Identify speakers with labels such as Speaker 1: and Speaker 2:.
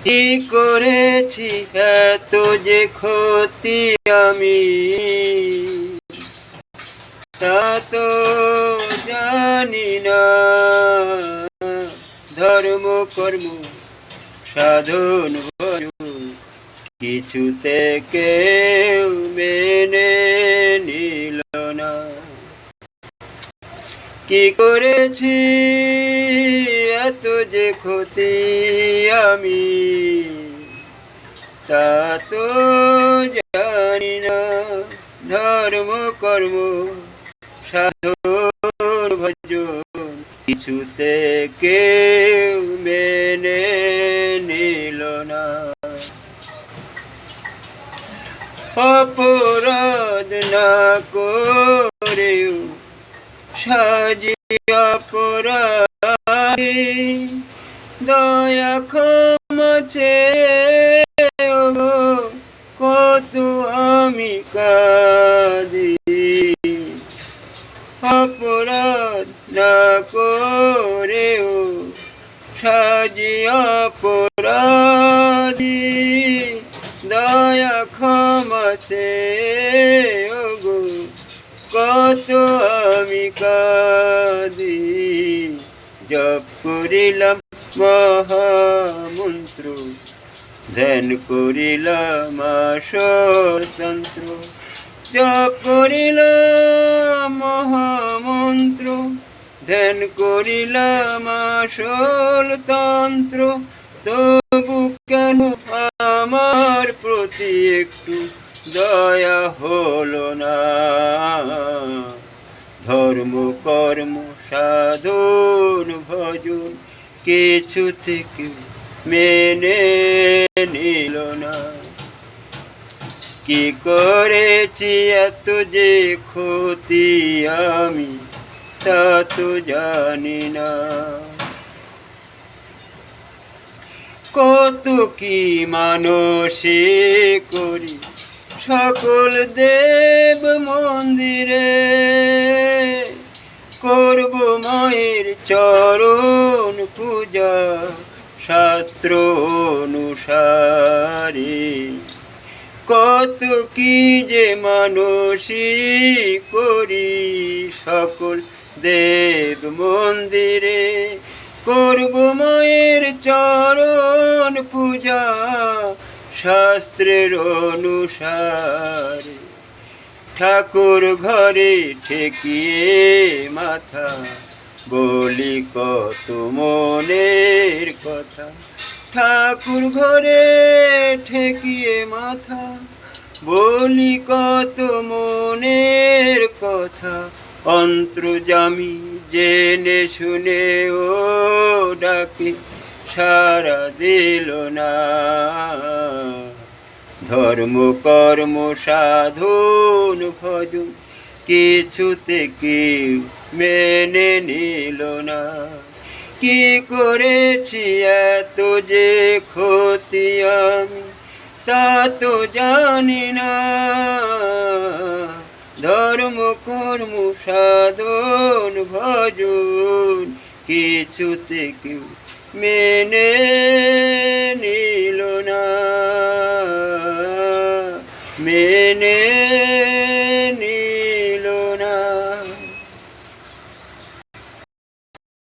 Speaker 1: কি করেছি এত যে ক্ষতি আমি, তা তো জানি না। ধর্ম কর্ম সাধন ভজন কিছুতে কেউ মেনে নিল না। কি করেছি এত যে ক্ষতি আমি, তা তো জানি না। ধর্ম কর্ম সাধন ভজন কিছুতে কেউ মেনে নিল না। অপরাধ না করেও সাজি অপরাধী, দয়া ক্ষমা চেয়ে কত আমি কাঁদি। অপরাধ না করেও সাজি অপরাধী, দয়া ক্ষমা চেয়ে কত আমি কাঁদি। জপ করিলাম মহামন্ত্র, ধ্যান করিলাম আসরতন্ত্র। জপ করিলাম মহামন্ত্র, ধ্যান করিলাম আসরতন্ত্র। তবু কেন আমার প্রতি একটু দয়া হলো না। ধর্ম কর্ম সাধন ভজন কিছুতে কেউ মেনে নিল না। কি করেছি এত যে ক্ষতি আমি, তা তো জানি না। কত কি মানসে করি সকল দেব মন্দিরে, করব মায়ের চরণ পূজা শাস্ত্র অনুসারে। কত কি যে মানসী করি সকল দেব মন্দিরে, করব মায়ের চরণ পূজা শাস্ত্রের অনুসারে। ঠাকুর ঘরে ঠেকিয়ে মাথা বলি কত মনের কথা। ঠাকুর ঘরে ঠেকিয়ে মাথা বলি কত মনের কথা। অন্তর্যামী জেনে শুনে ও ডাকে সাড়া দিল না। ধর্ম কর্ম সাধন ভজন কিছুতে কেউ মেনে নিল না। কি করেছি এত যে ক্ষতি আমি, তা তো জানি না। ধর্ম কর্ম সাধন ভজন কিছুতে কেউ মেনে